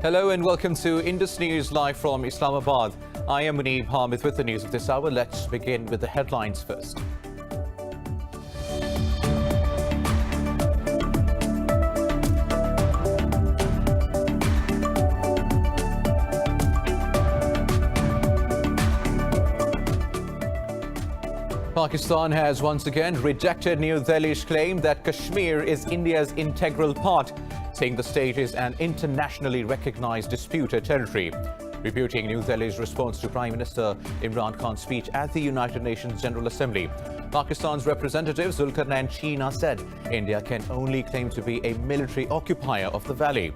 Hello and welcome to Indus News live from Islamabad. I am Muneeb Hamid with the news of this hour. Let's begin with the headlines first. Pakistan has once again rejected New Delhi's claim that Kashmir is India's integral part, saying the state is an internationally recognized disputed territory. Rebuting New Delhi's response to Prime Minister Imran Khan's speech at the United Nations General Assembly, Pakistan's representative Zulkarnain Cheena said India can only claim to be a military occupier of the valley.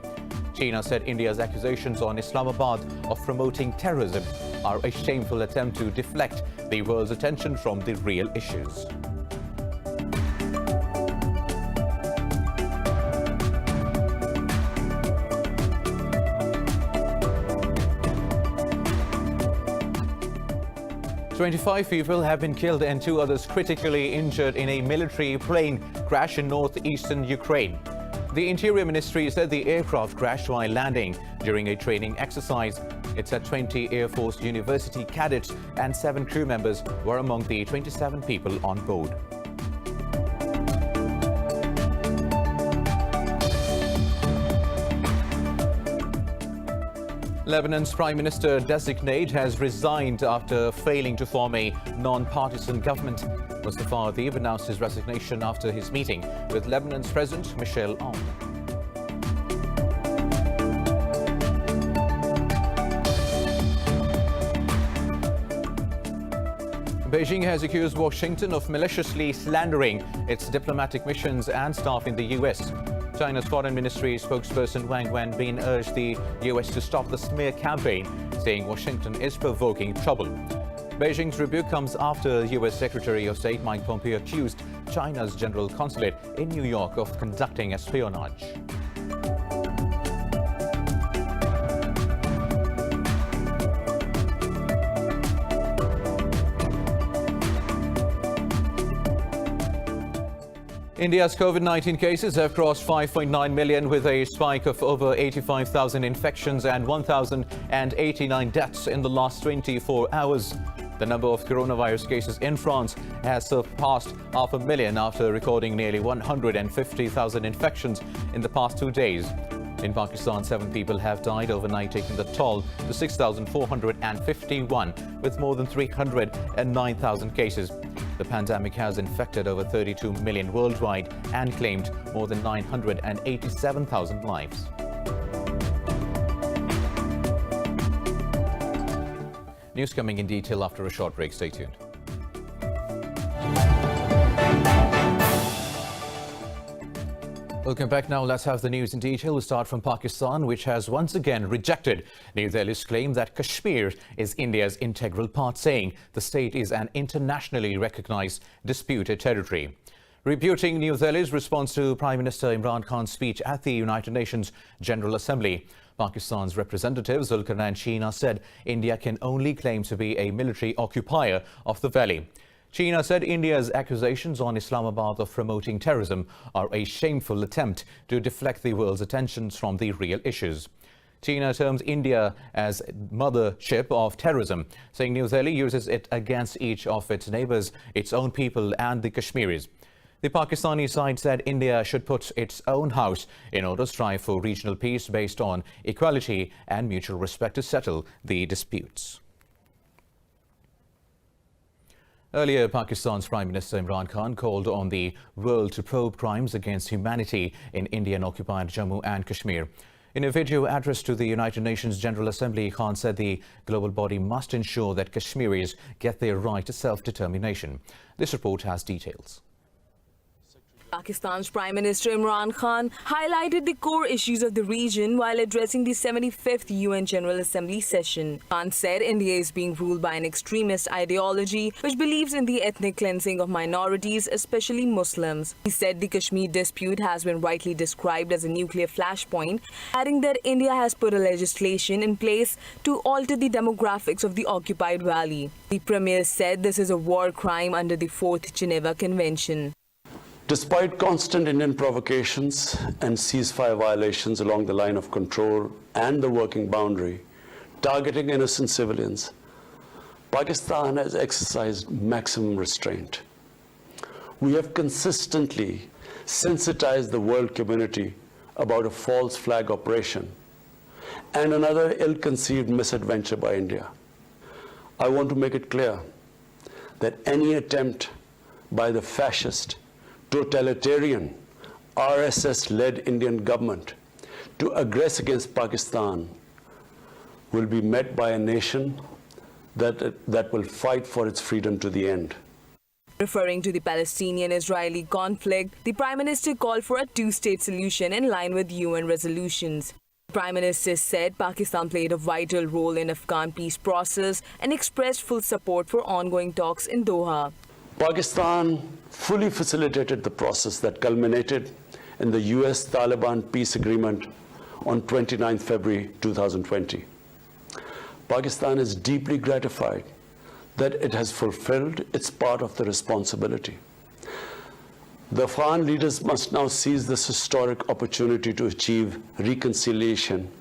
Cheena said India's accusations on Islamabad of promoting terrorism are a shameful attempt to deflect the world's attention from the real issues. "25 people have been killed and 2 others critically injured in a military plane crash in northeastern Ukraine. The Interior Ministry said the aircraft crashed while landing during a training exercise. It said 20 Air Force University cadets and 7 crew members were among the 27 people on board. Lebanon's Prime Minister DESIGNATE has resigned after failing to form a non-partisan government. Mustafa Adib announced his resignation after his meeting with Lebanon's President Michel Aoun. Beijing has accused Washington of maliciously slandering its diplomatic missions and staff in the U.S. China's Foreign Ministry spokesperson Wang Wenbin urged the U.S. to stop the smear campaign, saying Washington is provoking trouble. Beijing's rebuke comes after U.S. Secretary of State Mike Pompeo accused China's General Consulate in New York of conducting espionage. India's COVID-19 cases have crossed 5.9 million with a spike of over 85,000 infections and 1,089 deaths in the last 24 hours. The number of coronavirus cases in France has surpassed 500,000 after recording nearly 150,000 infections in the past 2 days. In Pakistan, 7 people have died overnight, taking the toll to 6,451, with more than 309,000 cases. The pandemic has infected over 32 million worldwide and claimed more than 987,000 lives. News coming in detail after a short break. Stay tuned. Welcome back. Now let's have the news in detail. We'll start from Pakistan, which has once again rejected New Delhi's claim that Kashmir is India's integral part, saying the state is an internationally recognized disputed territory. Rebuting New Delhi's response to Prime Minister Imran Khan's speech at the United Nations General Assembly, Pakistan's representative Zulkarnain Cheena said India can only claim to be a military occupier of the valley. Cheena said India's accusations on Islamabad of promoting terrorism are a shameful attempt to deflect the world's attentions from the real issues. Cheena terms India as mothership of terrorism, saying New Delhi uses it against each of its neighbors, its own people and the Kashmiris. The Pakistani side said India should put its own house in order to strive for regional peace based on equality and mutual respect to settle the disputes. Earlier, Pakistan's Prime Minister Imran Khan called on the world to probe crimes against humanity in Indian-occupied Jammu and Kashmir. In a video addressed to the United Nations General Assembly, Khan said the global body must ensure that Kashmiris get their right to self-determination. This report has details. Pakistan's Prime Minister Imran Khan highlighted the core issues of the region while addressing the 75th UN General Assembly session. Khan said India is being ruled by an extremist ideology which believes in the ethnic cleansing of minorities, especially Muslims. He said the Kashmir dispute has been rightly described as a nuclear flashpoint, adding that India has put a legislation in place to alter the demographics of the occupied valley. The Premier said this is a war crime under the 4th Geneva Convention. Despite constant Indian provocations and ceasefire violations along the line of control and the working boundary, targeting innocent civilians, Pakistan has exercised maximum restraint. We have consistently sensitized the world community about a false flag operation and another ill-conceived misadventure by India. I want to make it clear that any attempt by the fascist, totalitarian, RSS-led Indian government to aggress against Pakistan will be met by a nation that will fight for its freedom to the end. Referring to the Palestinian-Israeli conflict, the Prime Minister called for a two-state solution in line with UN resolutions. The Prime Minister said Pakistan played a vital role in Afghan peace process and expressed full support for ongoing talks in Doha. Pakistan fully facilitated the process that culminated in the US-Taliban peace agreement on 29 February 2020. Pakistan is deeply gratified that it has fulfilled its part of the responsibility. The Afghan leaders must now seize this historic opportunity to achieve reconciliation.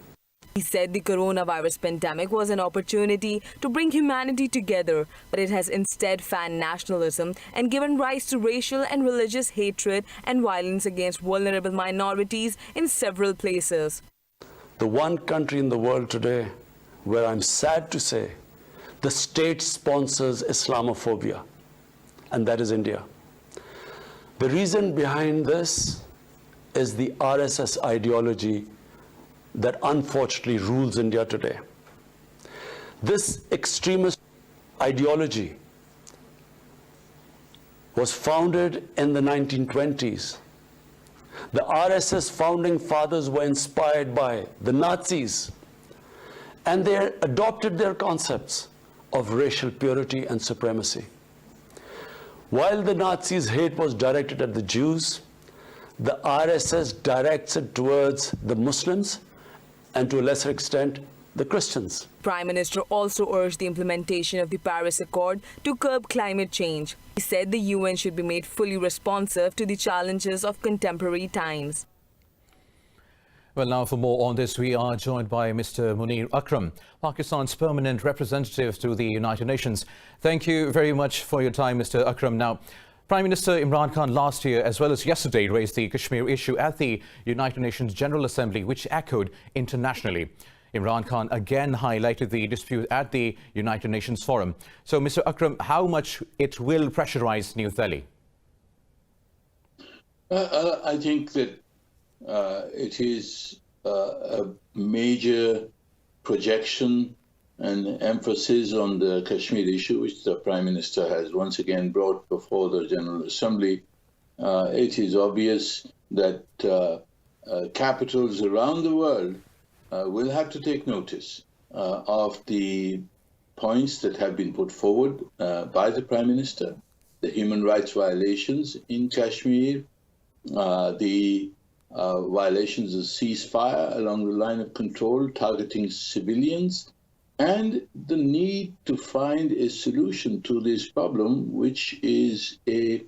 He said the coronavirus pandemic was an opportunity to bring humanity together, but it has instead fanned nationalism and given rise to racial and religious hatred and violence against vulnerable minorities in several places. The one country in the world today where I'm sad to say the state sponsors Islamophobia, and that is India. The reason behind this is the RSS ideology that unfortunately rules India today. This extremist ideology was founded in the 1920s. The RSS founding fathers were inspired by the Nazis, and they adopted their concepts of racial purity and supremacy. While the Nazis' hate was directed at the Jews, the RSS directs it towards the Muslims and to a lesser extent, the Christians. Prime Minister also urged the implementation of the Paris Accord to curb climate change. He said the UN should be made fully responsive to the challenges of contemporary times. Well, now for more on this, we are joined by Mr. Munir Akram, Pakistan's permanent representative to the United Nations. Thank you very much for your time, Mr. Akram. Now, Prime Minister Imran Khan last year, as well as yesterday, raised the Kashmir issue at the United Nations General Assembly, which echoed internationally. Imran Khan again highlighted the dispute at the United Nations Forum. So, Mr. Akram, how much it will pressurize New Delhi? I think that it is a major projection and emphasis on the Kashmir issue, which the Prime Minister has once again brought before the General Assembly. It is obvious that capitals around the world will have to take notice of the points that have been put forward by the Prime Minister, the human rights violations in Kashmir, the violations of ceasefire along the line of control targeting civilians, and the need to find a solution to this problem, which is a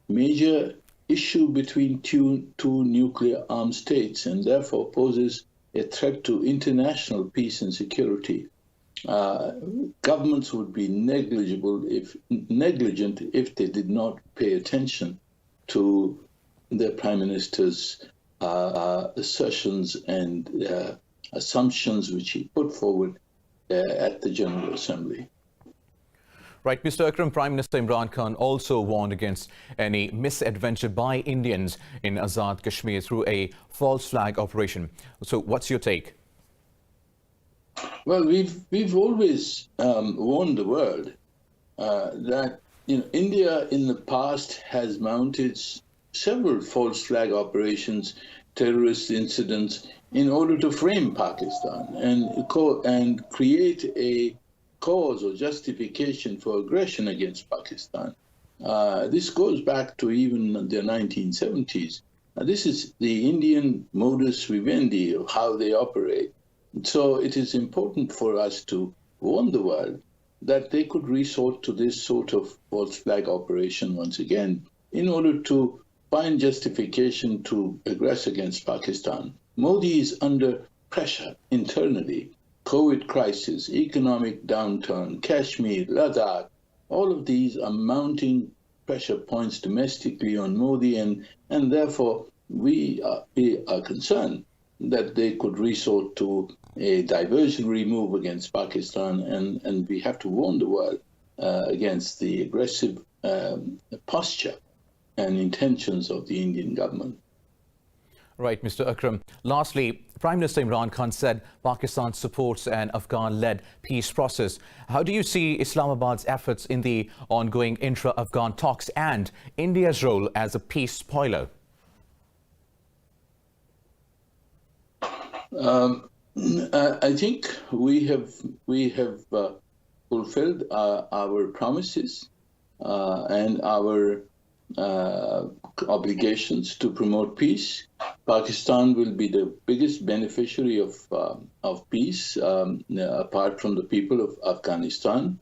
major issue between two nuclear armed states and therefore poses a threat to international peace and security. Governments would be negligent if they did not pay attention to the Prime Minister's assertions and assumptions which he put forward at the General Assembly. Right, Mr. Akram, Prime Minister Imran Khan also warned against any misadventure by Indians in Azad Kashmir through a false flag operation. So what's your take? Well, we've always warned the world that India in the past has mounted several false flag operations, terrorist incidents, in order to frame Pakistan and create a cause or justification for aggression against Pakistan. This goes back to even the 1970s. This is the Indian modus vivendi of how they operate. So it is important for us to warn the world that they could resort to this sort of false flag operation once again in order to find justification to aggress against Pakistan. Modi is under pressure internally. COVID crisis, economic downturn, Kashmir, Ladakh, all of these are mounting pressure points domestically on Modi, and therefore we are concerned that they could resort to a diversionary move against Pakistan, and we have to warn the world against the aggressive posture and intentions of the Indian government. Right, Mr. Akram. Lastly, Prime Minister Imran Khan said Pakistan supports an Afghan-led peace process. How do you see Islamabad's efforts in the ongoing intra-Afghan talks and India's role as a peace spoiler? I think we have fulfilled our promises and our obligations to promote peace. Pakistan will be the biggest beneficiary of peace, apart from the people of Afghanistan.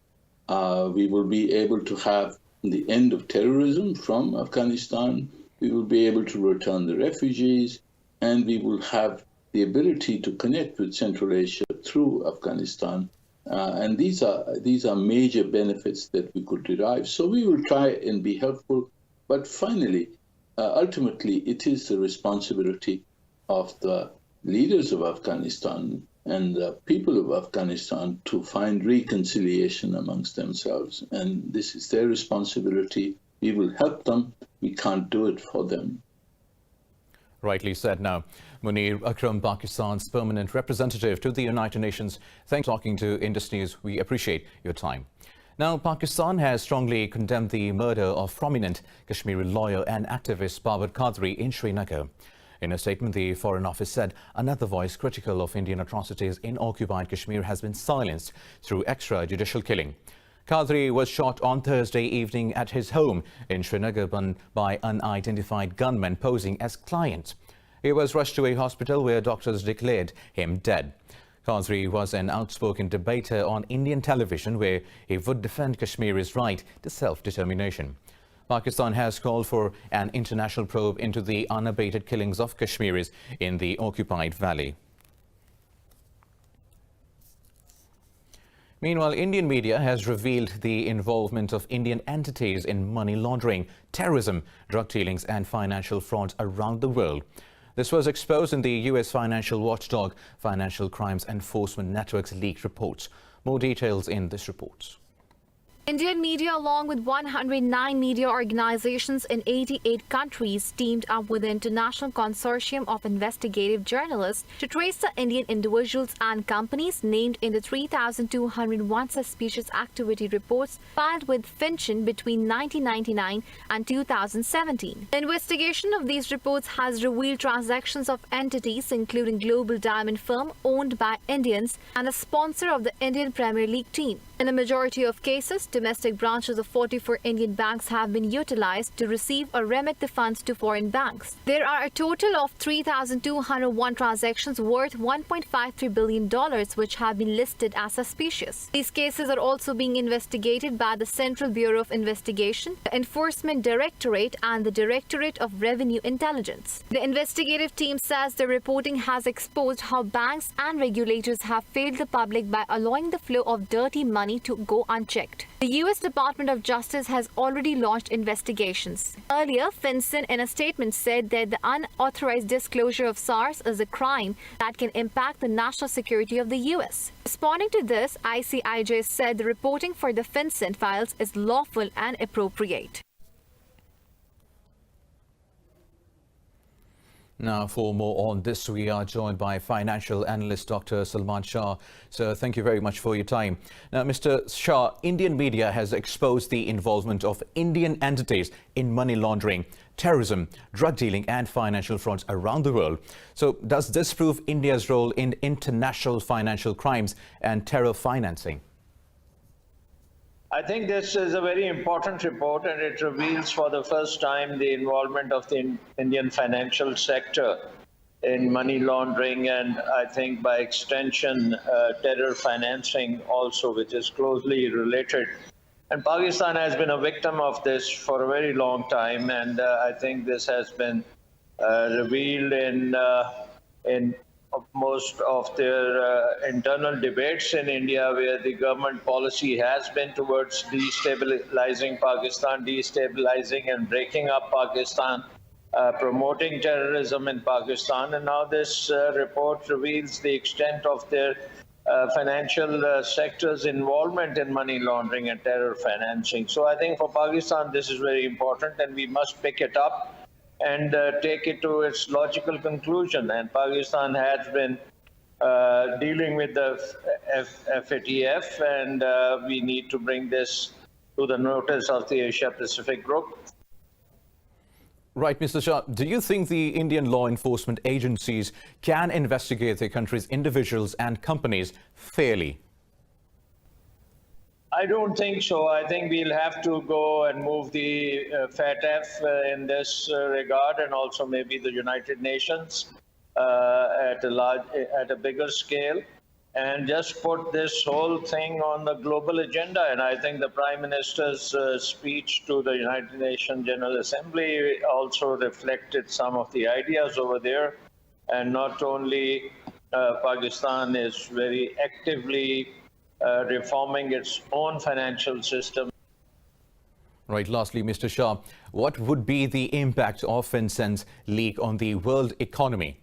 We will be able to have the end of terrorism from Afghanistan. We will be able to return the refugees, and we will have the ability to connect with Central Asia through Afghanistan. And these are major benefits that we could derive. So we will try and be helpful. But finally, ultimately, it is the responsibility of the leaders of Afghanistan and the people of Afghanistan to find reconciliation amongst themselves. And this is their responsibility. We will help them. We can't do it for them. Rightly said. Now, Munir Akram, Pakistan's permanent representative to the United Nations. Thanks for talking to Indus News. We appreciate your time. Now, Pakistan has strongly condemned the murder of prominent Kashmiri lawyer and activist Babur Qadri in Srinagar. In a statement, the Foreign Office said another voice critical of Indian atrocities in occupied Kashmir has been silenced through extrajudicial killing. Qadri was shot on Thursday evening at his home in Srinagar by unidentified gunmen posing as clients. He was rushed to a hospital where doctors declared him dead. Qadri was an outspoken debater on Indian television where he would defend Kashmir's right to self-determination. Pakistan has called for an international probe into the unabated killings of Kashmiris in the occupied valley. Meanwhile, Indian media has revealed the involvement of Indian entities in money laundering, terrorism, drug dealings and financial frauds around the world. This was exposed in the US financial watchdog Financial Crimes Enforcement Network's leaked reports. More details in this report. Indian media, along with 109 media organizations in 88 countries, teamed up with the International Consortium of Investigative Journalists to trace the Indian individuals and companies named in the 3,201 suspicious activity reports filed with FinCEN between 1999 and 2017. The investigation of these reports has revealed transactions of entities including Global Diamond Firm owned by Indians and a sponsor of the Indian Premier League team. In a majority of cases, domestic branches of 44 Indian banks have been utilized to receive or remit the funds to foreign banks. There are a total of 3,201 transactions worth $1.53 billion which have been listed as suspicious. These cases are also being investigated by the Central Bureau of Investigation, the Enforcement Directorate and the Directorate of Revenue Intelligence. The investigative team says the reporting has exposed how banks and regulators have failed the public by allowing the flow of dirty money to go unchecked. The U.S. Department of Justice has already launched investigations. Earlier, FinCEN in a statement said that the unauthorized disclosure of SARS is a crime that can impact the national security of the U.S. Responding to this, ICIJ said the reporting for the FinCEN files is lawful and appropriate. Now, for more on this, we are joined by financial analyst Dr. Salman Shah. Sir, thank you very much for your time. Now, Mr. Shah, Indian media has exposed the involvement of Indian entities in money laundering, terrorism, drug dealing and financial frauds around the world. So does this prove India's role in international financial crimes and terror financing? I think this is a very important report, and it reveals for the first time the involvement of the Indian financial sector in money laundering and I think by extension terror financing also, which is closely related And Pakistan has been a victim of this for a very long time, and I think this has been revealed in most of their internal debates in India, where the government policy has been towards destabilizing Pakistan, destabilizing and breaking up Pakistan, promoting terrorism in Pakistan. And now this report reveals the extent of their financial sector's involvement in money laundering and terror financing. So I think for Pakistan, this is very important, and we must pick it up and take it to its logical conclusion. And Pakistan has been dealing with the FATF, and we need to bring this to the notice of the Asia-Pacific Group. Right, Mr. Shah, do you think the Indian law enforcement agencies can investigate their country's individuals and companies fairly? I don't think so. I think we'll have to go and move the FATF in this regard, and also maybe the United Nations at a bigger scale, and just put this whole thing on the global agenda. And I think the Prime Minister's speech to the United Nations General Assembly also reflected some of the ideas over there. And not only Pakistan is very actively reforming its own financial system. Right, lastly, Mr. Shah, what would be the impact of FinCEN's leak on the world economy?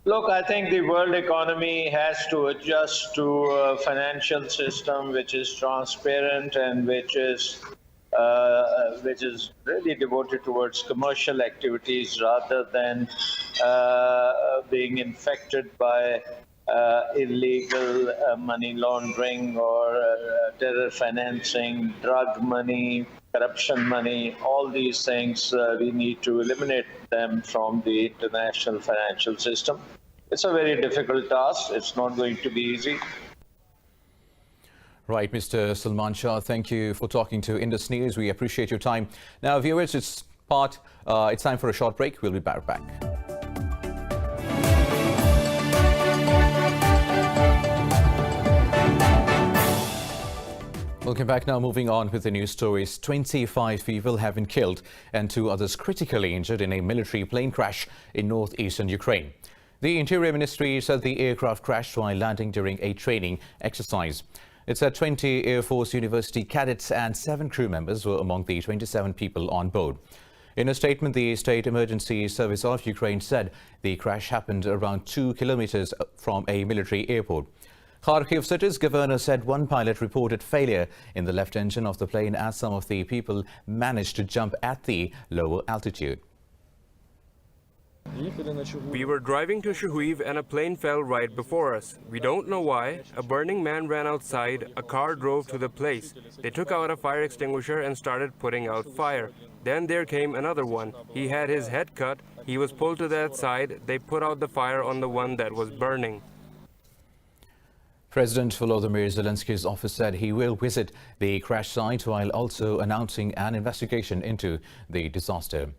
Look, I think the world economy has to adjust to a financial system which is transparent and which is really devoted towards commercial activities rather than being infected by illegal money laundering or terror financing, drug money, corruption money. All these things, we need to eliminate them from the international financial system. It's a very difficult task. It's not going to be easy. Right, Mr. Salman Shah, thank you for talking to Indus News. We appreciate your time. Now, viewers, it's time for a short break. We'll be right back. Welcome back. Now moving on with the news stories. 25 people have been killed and 2 others critically injured in a military plane crash in northeastern Ukraine. The Interior Ministry said the aircraft crashed while landing during a training exercise. It said 20 Air Force University cadets and 7 crew members were among the 27 people on board. In a statement, the State Emergency Service of Ukraine said the crash happened around 2 kilometers from a military airport. Kharkiv city's governor said one pilot reported failure in the left engine of the plane as some of the people managed to jump at the lower altitude. We were driving to Shahuiv and a plane fell right before us. We don't know why. A burning man ran outside. A car drove to the place. They took out a fire extinguisher and started putting out fire. Then there came another one. He had his head cut. He was pulled to that side. They put out the fire on the one that was burning. President Volodymyr Zelensky's office said he will visit the crash site while also announcing an investigation into the disaster.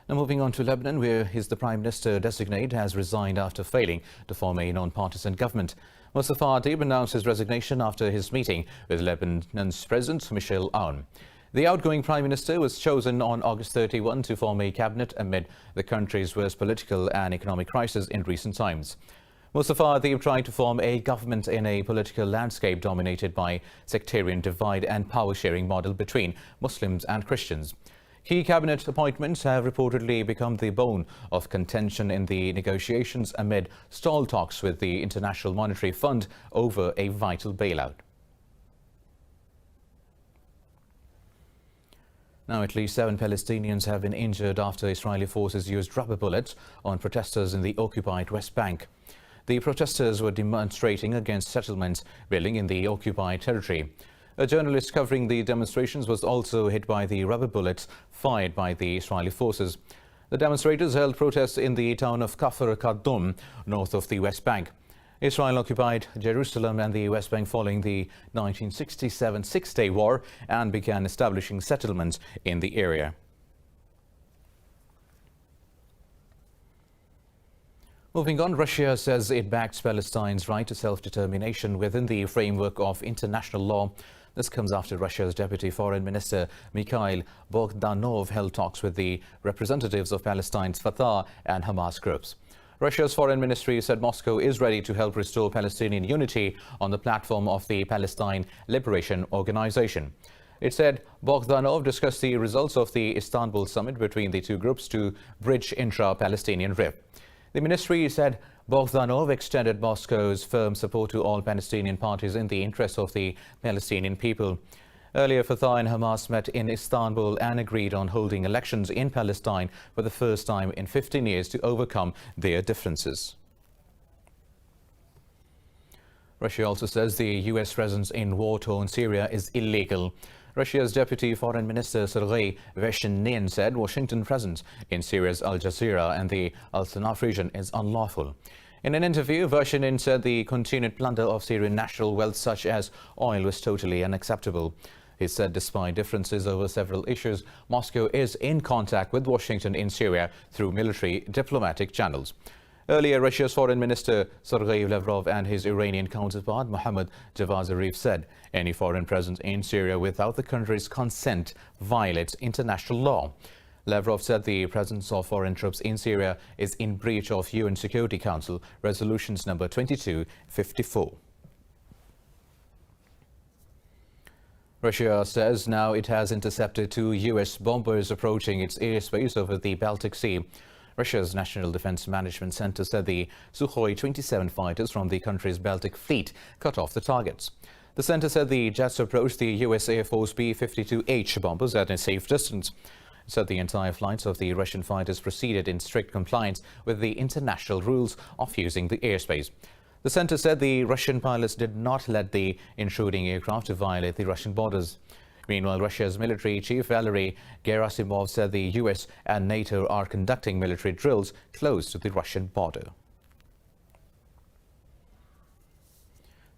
Now moving on to Lebanon, where the Prime Minister designate has resigned after failing to form a non-partisan government. Mustafa Adib announced his resignation after his meeting with Lebanon's President Michel Aoun. The outgoing Prime Minister was chosen on August 31 to form a cabinet amid the country's worst political and economic crisis in recent times. Mustafa Adib tried to form a government in a political landscape dominated by sectarian divide and power-sharing model between Muslims and Christians. Key cabinet appointments have reportedly become the bone of contention in the negotiations amid stalled talks with the International Monetary Fund over a vital bailout. Now, at least 7 Palestinians have been injured after Israeli forces used rubber bullets on protesters in the occupied West Bank. The protesters were demonstrating against settlements building in the occupied territory. A journalist covering the demonstrations was also hit by the rubber bullets fired by the Israeli forces. The demonstrators held protests in the town of Kafr Kadum, north of the West Bank. Israel occupied Jerusalem and the West Bank following the 1967 Six-Day War and began establishing settlements in the area. Moving on, Russia says it backs Palestine's right to self-determination within the framework of international law. This comes after Russia's Deputy Foreign Minister Mikhail Bogdanov held talks with the representatives of Palestine's Fatah and Hamas groups. Russia's foreign ministry said Moscow is ready to help restore Palestinian unity on the platform of the Palestine Liberation Organization. It said Bogdanov discussed the results of the Istanbul summit between the two groups to bridge intra-Palestinian rift. The ministry said Bogdanov extended Moscow's firm support to all Palestinian parties in the interest of the Palestinian people. Earlier, Fatah and Hamas met in Istanbul and agreed on holding elections in Palestine for the first time in 15 years to overcome their differences. Russia also says the U.S. presence in war-torn Syria is illegal. Russia's Deputy Foreign Minister Sergei Vershinin said Washington's presence in Syria's Al Jazeera and the Al-Tanaf region is unlawful. In an interview, Vershinin said the continued plunder of Syrian national wealth such as oil was totally unacceptable. He said despite differences over several issues, Moscow is in contact with Washington in Syria through military diplomatic channels. Earlier, Russia's Foreign Minister Sergei Lavrov and his Iranian counterpart Mohammad Javad Zarif said any foreign presence in Syria without the country's consent violates international law. Lavrov said the presence of foreign troops in Syria is in breach of UN Security Council resolutions number 2254. Russia says now it has intercepted 2 U.S. bombers approaching its airspace over the Baltic Sea. Russia's National Defense Management Center said the Sukhoi 27 fighters from the country's Baltic Fleet cut off the targets. The center said the jets approached the U.S. Air Force B-52H bombers at a safe distance. It said the entire flights of the Russian fighters proceeded in strict compliance with the international rules of using the airspace. The center said the Russian pilots did not let the intruding aircraft to violate the Russian borders. Meanwhile, Russia's military chief Valery Gerasimov said the U.S. and NATO are conducting military drills close to the Russian border.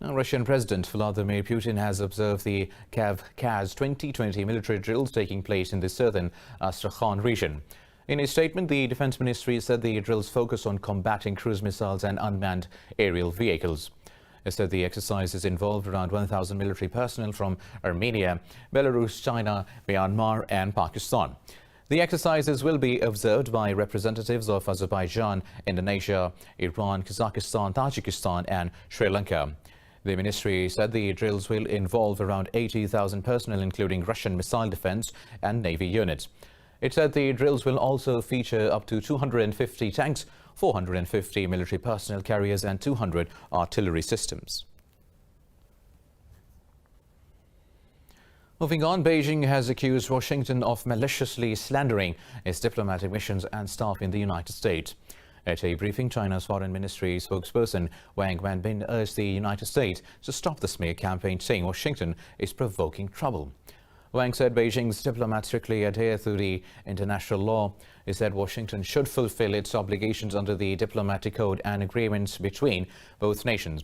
Now, Russian President Vladimir Putin has observed the Kavkaz 2020 military drills taking place in the southern Astrakhan region. In a statement, the Defense Ministry said the drills focus on combating cruise missiles and unmanned aerial vehicles. It said the exercises involved around 1,000 military personnel from Armenia, Belarus, China, Myanmar and Pakistan. The exercises will be observed by representatives of Azerbaijan, Indonesia, Iran, Kazakhstan, Tajikistan and Sri Lanka. The ministry said the drills will involve around 80,000 personnel, including Russian missile defense and Navy units. It said the drills will also feature up to 250 tanks, 450 military personnel carriers and 200 artillery systems. Moving on, Beijing has accused Washington of maliciously slandering its diplomatic missions and staff in the United States. At a briefing, China's Foreign Ministry spokesperson Wang Wenbin urged the United States to stop the smear campaign, saying Washington is provoking trouble. Wang said Beijing's diplomats strictly adhere to the international law. He said Washington should fulfill its obligations under the diplomatic code and agreements between both nations.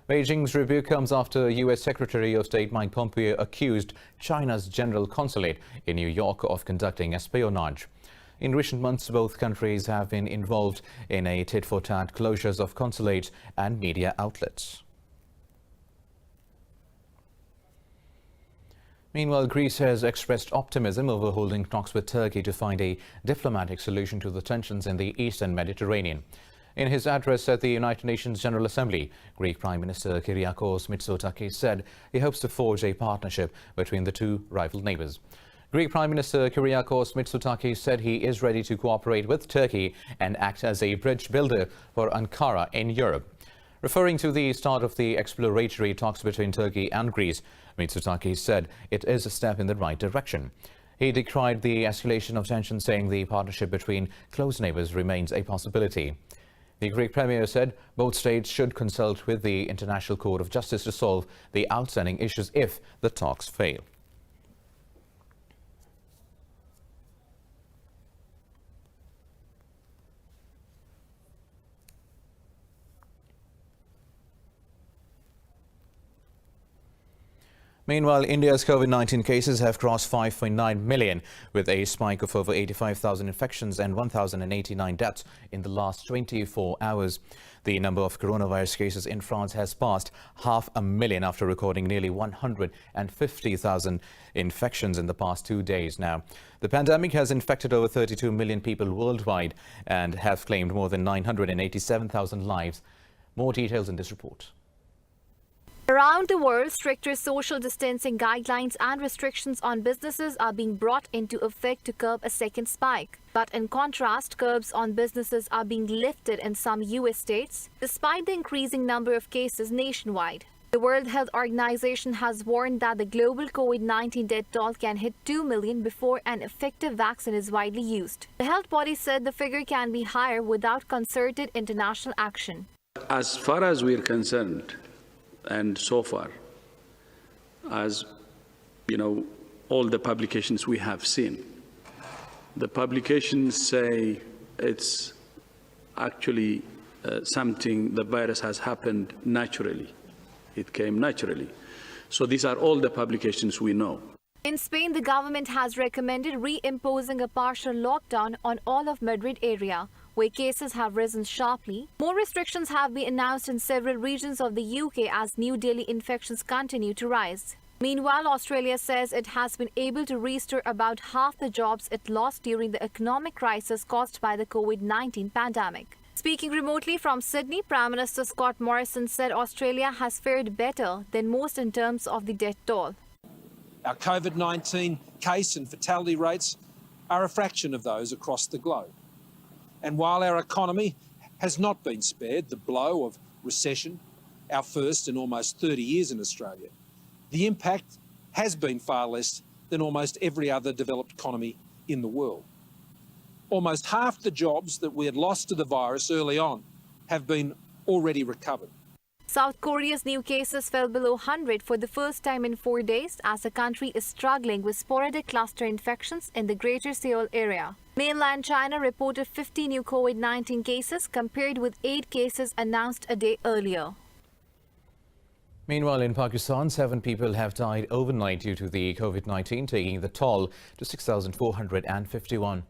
Beijing's rebuke comes after U.S. Secretary of State Mike Pompeo accused China's general consulate in New York of conducting espionage. In recent months, both countries have been involved in a tit-for-tat closures of consulates and media outlets. Meanwhile, Greece has expressed optimism over holding talks with Turkey to find a diplomatic solution to the tensions in the eastern Mediterranean. In his address at the United Nations General Assembly, Greek Prime Minister Kyriakos Mitsotakis said he hopes to forge a partnership between the two rival neighbours. Greek Prime Minister Kyriakos Mitsotakis said he is ready to cooperate with Turkey and act as a bridge builder for Ankara in Europe. Referring to the start of the exploratory talks between Turkey and Greece, Mitsotakis said it is a step in the right direction. He decried the escalation of tension, saying the partnership between close neighbours remains a possibility. The Greek Premier said both states should consult with the International Court of Justice to solve the outstanding issues if the talks fail. Meanwhile, India's COVID-19 cases have crossed 5.9 million, with a spike of over 85,000 infections and 1,089 deaths in the last 24 hours. The number of coronavirus cases in France has passed 500,000 after recording nearly 150,000 infections in the past 2 days now. The pandemic has infected over 32 million people worldwide and have claimed more than 987,000 lives. More details in this report. Around the world, stricter social distancing guidelines and restrictions on businesses are being brought into effect to curb a second spike. But in contrast, curbs on businesses are being lifted in some US states, despite the increasing number of cases nationwide. The World Health Organization has warned that the global COVID-19 death toll can hit 2 million before an effective vaccine is widely used. The health body said the figure can be higher without concerted international action. As far as we're concerned, and so far, as you know, all the publications we have seen, the publications say it's actually something, the virus has happened naturally. It came naturally. So these are all the publications we know. In Spain, the government has recommended reimposing a partial lockdown on all of Madrid area, where cases have risen sharply. More restrictions have been announced in several regions of the UK as new daily infections continue to rise. Meanwhile, Australia says it has been able to restore about half the jobs it lost during the economic crisis caused by the COVID-19 pandemic. Speaking remotely from Sydney, Prime Minister Scott Morrison said Australia has fared better than most in terms of the death toll. Our COVID-19 case and fatality rates are a fraction of those across the globe. And while our economy has not been spared the blow of recession, our first in almost 30 years in Australia, the impact has been far less than almost every other developed economy in the world. Almost half the jobs that we had lost to the virus early on have been already recovered. South Korea's new cases fell below 100 for the first time in 4 days as the country is struggling with sporadic cluster infections in the Greater Seoul area. Mainland China reported 50 new COVID-19 cases compared with 8 cases announced a day earlier. Meanwhile, in Pakistan, 7 people have died overnight due to the COVID-19, taking the toll to 6,451.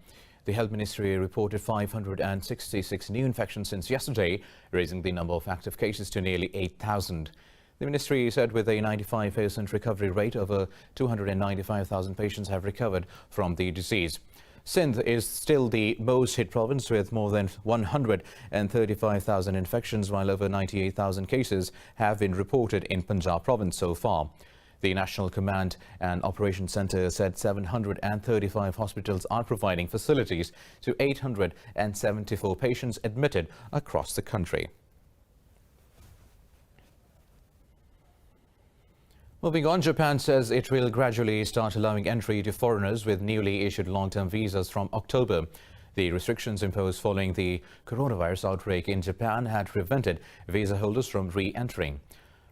The Health Ministry reported 566 new infections since yesterday, raising the number of active cases to nearly 8,000. The ministry said with a 95% recovery rate, over 295,000 patients have recovered from the disease. Sindh is still the most hit province with more than 135,000 infections, while over 98,000 cases have been reported in Punjab province so far. The National Command and Operations Centre said 735 hospitals are providing facilities to 874 patients admitted across the country. Moving on, Japan says it will gradually start allowing entry to foreigners with newly issued long-term visas from October. The restrictions imposed following the coronavirus outbreak in Japan had prevented visa holders from re-entering.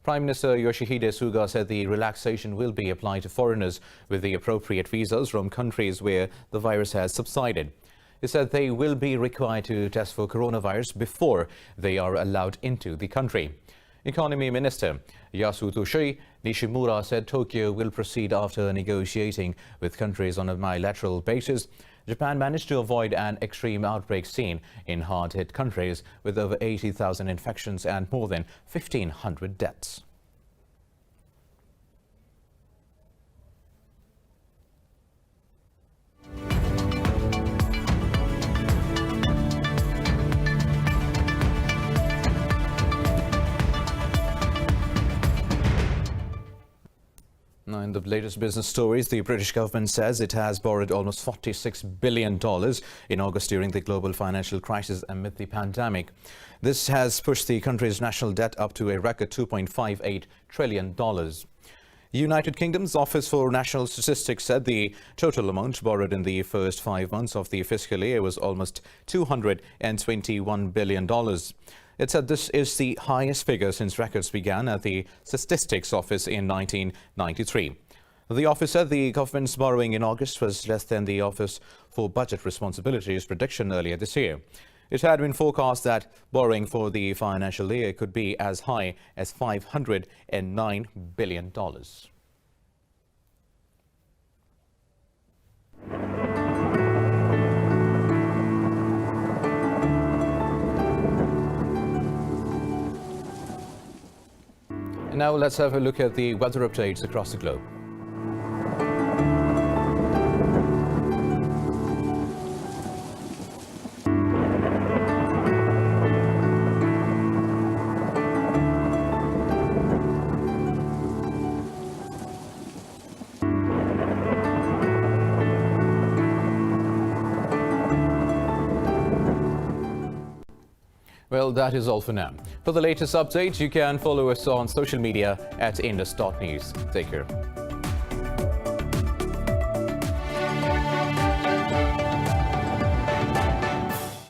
Prime Minister Yoshihide Suga said the relaxation will be applied to foreigners with the appropriate visas from countries where the virus has subsided. He said they will be required to test for coronavirus before they are allowed into the country. Economy Minister Yasutoshi Nishimura said Tokyo will proceed after negotiating with countries on a bilateral basis. Japan managed to avoid an extreme outbreak seen in hard-hit countries with over 80,000 infections and more than 1,500 deaths. Now, in the latest business stories, the British government says it has borrowed almost $46 billion in August during the global financial crisis amid the pandemic. This has pushed the country's national debt up to a record $2.58 trillion. United Kingdom's Office for National Statistics said the total amount borrowed in the first 5 months of the fiscal year was almost $221 billion. It said this is the highest figure since records began at the Statistics Office in 1993. The office said the government's borrowing in August was less than the Office for Budget Responsibility's prediction earlier this year. It had been forecast that borrowing for the financial year could be as high as $509 billion. now let's have a look at the weather updates across the globe. Well, that is all for now. For the latest updates, you can follow us on social media at Indus.News. Take care.